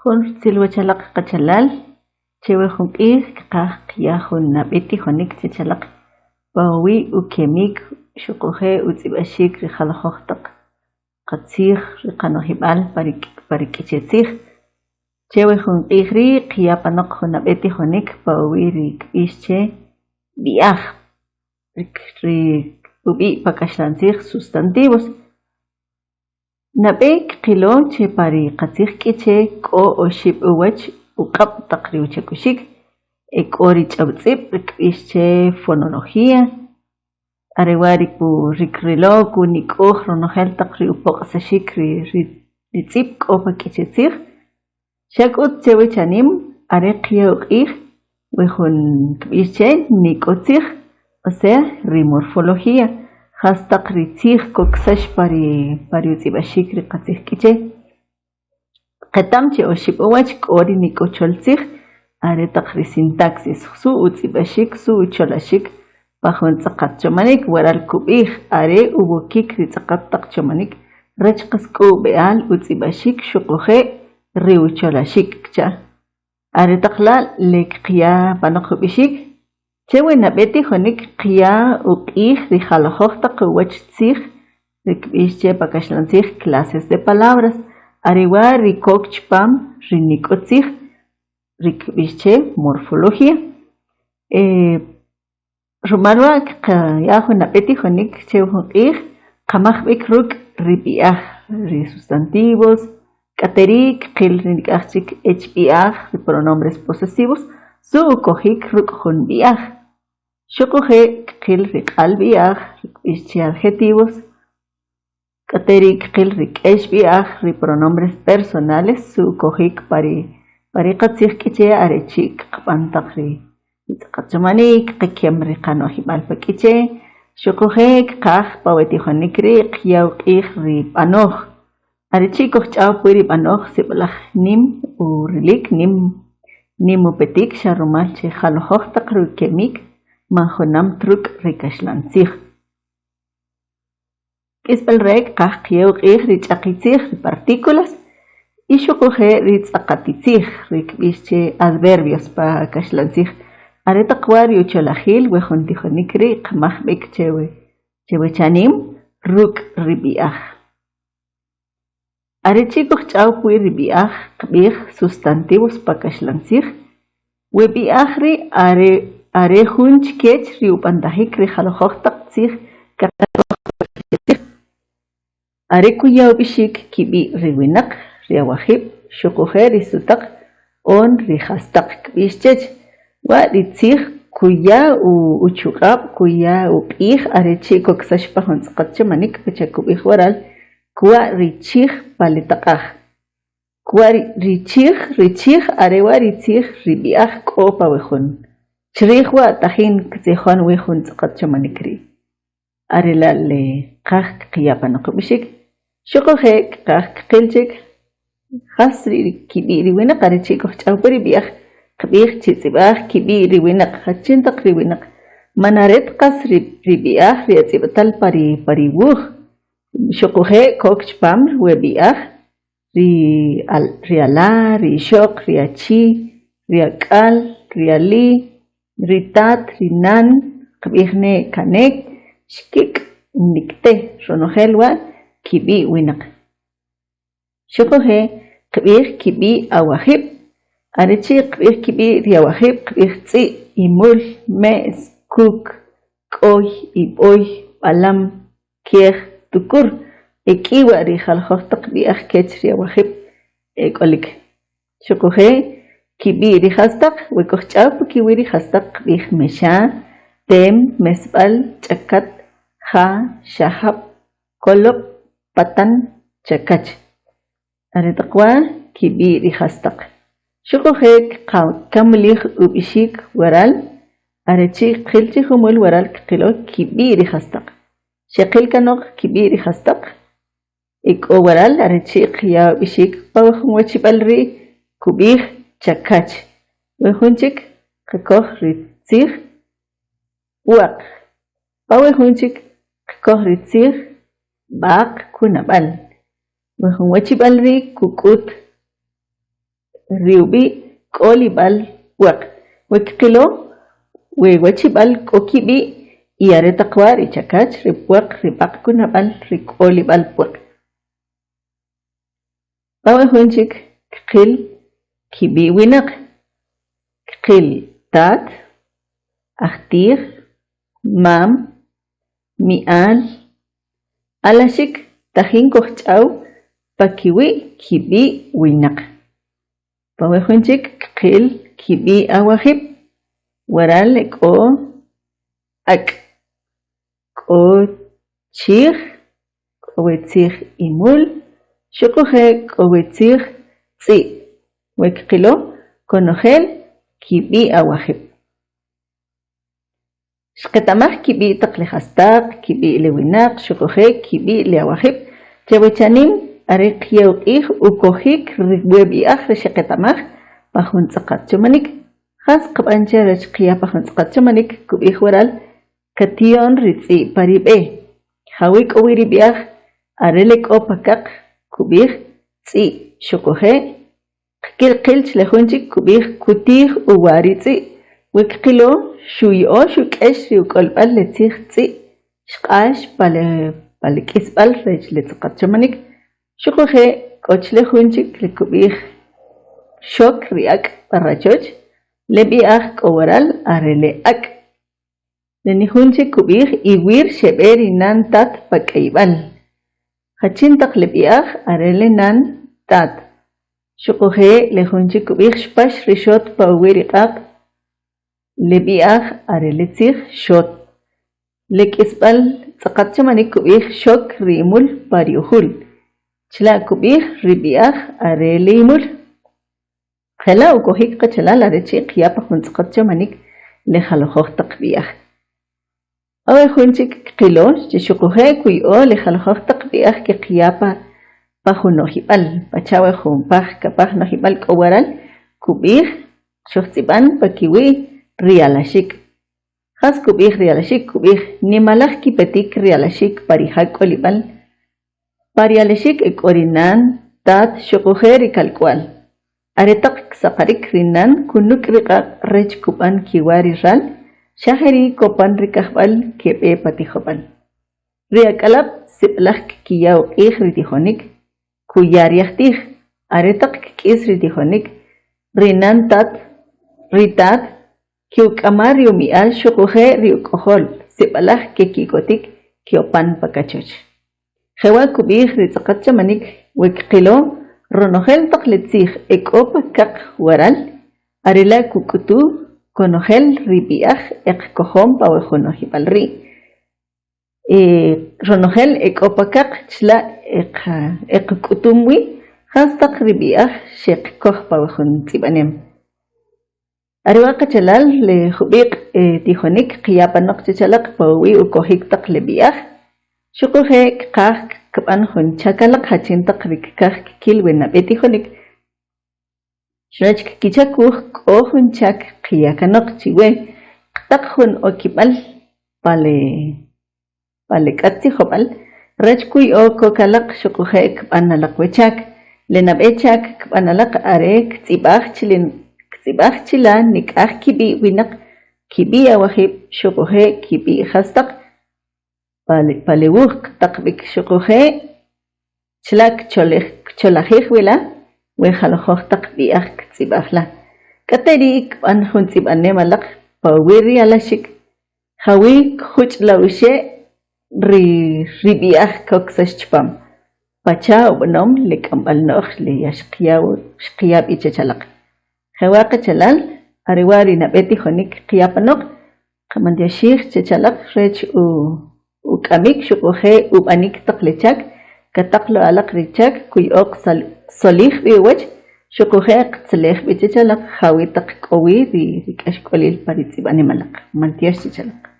Jun silwa chalaq qachalal chewe junq'ij qaqya jun nab'iti jonik chichalaq pawi ukemik xuquje utz'ib'axik rijalajoj taq qatzij riqanojib'al parik'ichetzij chewe junq'ij ri qyapanoq jun nab'iti jonik pawi rikb'ix che b'i'aj ub'i' pakaxlantzij sustantivos nab'ey qilo che pari qatzij k'iche k'o oxib' uwach uq'ab' taq riwch'akuxik k'o rich'ab'tz'ib' rikb'ix che fonología arewa' rikrilo kunik'uj ronojel taq riupoq'saxik ritz'ib' k'o pa k'ichetzij xak'ut chewe chanim are qya uq'ij wi jun kb'ix che nik'otzij o sea rimorfología qas taq ritzij koksax pari utz'ib'axik ri qatzij k'iche qetam che oxib' uwach k'o ri nik'ocholtzij are taq risintaxis su' utz'ib'axik su' ucholaxik pa jun tz'aqat chomanik waral kub'ij are ub'okik ri tz'aqat taq chomanik rech qas k'ub'eal utz'ib'axik xuquje' riucholaxik cha are taq la' lek qya panoq jub'ixik chewe nab'eti jonik qya uq'ij rijalajoj taq uwach tzij rikb'ix che pakaxlantzij clases de palabras arewa' rikok chpam rinik'otzij rikb'ix che morfología rumal wa' qaya jun nab'eti jonik chewe jun q'ij qamaj b'ik ruk' rib'i'aj risustantivos k'ateri qil ri nik'aj chik hb'i'aj pronombres posesivos su' ukojik ruk' jun b'i'aj xuquje' qil riq'al b'i'aj rikb'ix che adjetivos k'ateri qil ri k'ex b'i'aj ri pronombres personales su' ukojik pari qatzij k'iche are chi qaqb'an taq ri tz'aqat chomanik qakem ri qanojib'al pa k'iche xuquje' qaj pawetijonik ri qya uq'ij ri b'anoj are chi kojch'aw pi ri b'anoj sib'laj nim u rilik nim upetik xa rumal che jalajoj taq ri ukemik manjunamt ruk' ri kaxlantzij k'isb'al re qaj qya uq'ij ri ch'aqitzij ri partículas y xuquje' ri tz'aqatitzij rikb'ix che adverbios pa kaxlantzij are taq wa' ri ucholajil wi jun tijonik ri qamaj b'ik chewe chanim ruk' ri b'i'aj are chi kojch'aw pi ri b'i'aj qb'ij sustantivos pa kaxlantzij wi b'i'aj ri are jun chkech ri ub'antajik ri jalajoj taq tzij are kuya ub'ixik kib'i' ri winaq ri awajib' xuquje' ri sutaq on ri jastaq kb'ix chech wa' ri tzij kuya uchuq'ab' kuya uq'ij are chi koksax pa jun tz'aqat chomanik pacha kub'ij waral kuwa' richij palitaq'aj kuwa' richij arewa' ri tzij ri b'i'aj k'o pa wi jun chriij wa' tajin ktzijon wi jun tz'aqat chomanik ri are la' le qaj qya panoq jub'ixik xuquje' qaj qil chik qas kib'i' ri winaq are chi kojch'aw pi ri b'i'aj qb'ij chitz'ib'aj kib'i' ri winaq jachin taq ri winaq manaret qas ri b'i'aj ri atz'ib'tal pari wuuj xuquje' kok chpam wi b'i'aj ri ala' ri ixoq ri achi ri ak'al ri ali ri tat ri nan qb'ij ne' kanek xkik' niktej ronojel wa' kib'i' winaq xuquje' qb'ij kib'i' awajib' are chi qb'ij kib'i' ri awajib' qb'ij tz'i' imul me's kuk k'oy ib'oy b'alam keej tukur k'iwa' ri jalajoj taq b'i'aj kech ri awajib' k'olik xuquje' kib'i' ri jastaq wi kojch'aw pi kiwi' ri jastaq qb'ij mexa tem mesb'al ch'akat ja xajab' kolob' patan chakach are taq wa' kib'i' ri jastaq xuquje' kamilij ub'ixik waral are chi qil chi jumul waral qilo kib'i' ri jastaq xeqil kanoq kib'i' ri jastaq k'o waral are chi qya ub'ixik pa wi jun wachib'al ri' kub'ij chakach wi jun chik qakoj ri tzij waq pa wi jun chik qakoj ri tzij b'aq kunab'al wi jun wachib'al ri kuk'ut riubi kolibal wak wekilo wewachibal kokibi y areta kwari chakach ripuak ripak kunabal rikolibal puak bawe hunchik kil kibi winak kil tat ahtir mam mial alashik tajin kohchau pakiwi kibi winak bawe hunchik kil kibi awahib waral eko ak ko chir kowetzir imul shokohe kowetzir tsi wekilo konogel kibi awahib shketamach kibi taklehastak kibi lewinak shokohe kibi leawahib chewechanim arik yeuqih ukohik rigwebiach shketamach pahun tsakat chumanik khas qabanche rachqiya pahun tsakat chumanik kubih waral kation ritsi paribe hawik owiribiach arelek opakak kubih tsi shokohe qilqilch lehunchik kubih kutih uwaritsi wekqilo shuyo shukesh yukolbal letzih tsi shqash palekisbal rech letzqat chamanik shokohe koch lehunchik lekubih shok riak parachoch lebiach kowaral arele ak lenihunchik kubih iwir sheberi nan tat pakeibal hachintak lebiach arele nan tat shokohe lehunchik kubih shpash rishot pawiriqaq lebiach arele tzih shot lekisbal tzaqat chamanik kubih shok rimul pariuhul chla kubih ribiach arele imul khela ukohik qachala larechi qiyapa huntzqat chamanik lehalojoh taqbiach awe hunchik qilo shokohe kuyo lehalojoh taqbiach ke qiyapa pajunohibal pachawe jumpaj kapaj nohibal kowaral kubih shohtsiban pakiwi rialashik khas kubih rialashik kubih nimalaj kipetik rialashik parijak olibal parialashik ekorinan tat shokohe rikalkwal aretak saqarik rinan kunuk riqaq rech kuban kiwari ral shaheri kopan rikahbal kebe patijobal riakalab siplaj kiyaw qih ritijonik kuyariahtih aretak kis ritijonik rinan tat ritat kiukamar yumial shokohe riukohol siplaj kekikotik kiopan pakachoch jewa kubih ritzaqat chamanik wekqilo ronogel taqletzih ekopa kaq waral arela kukutu konogel ribiach ekkohom pawejonohibal ri ronogel ekopa kaq chla ekkutumwi hastaq ribiach sheqkoh pawejon tsibanem ariwa qachalal le jubiq tijonik qiyapanoq chachalaq pawi ukohik taq lebiach shokohe qaq kaban hon chakalaq hachintaq rikkaj kilwena betijonik shrach kichakuj kohun chak qiyakanoq chiwe qtaq hun okibal pale katsi hobal rach kuy oko kalaq shokohe kbanalaq wechak lenabechak kbanalaq arek tsibaj chila nikaj kibi winaq kibi awahib shokohe kibi hastaq palewuq taqbik shokohe chlak cholajij wila wejalojoh taqbiaj tzibajla katerik ban hun tzibanemalaq pawiri alashik hawi khuch laushe ribiaj koksash chpam pacha obnom lekambal nox le yashqiyab ichachalaq hewaqa chalal ariwari nabeti jonik qiyapanoq qamandiashir chachalaq rech ukamik shokohe ubanik taqlechak kataqlo alaq richak kuyoq solih biwach shokohe qtzlej bichachalaq hawi taq qowi rikashkolil paritzibani malaq mantiash chachalaq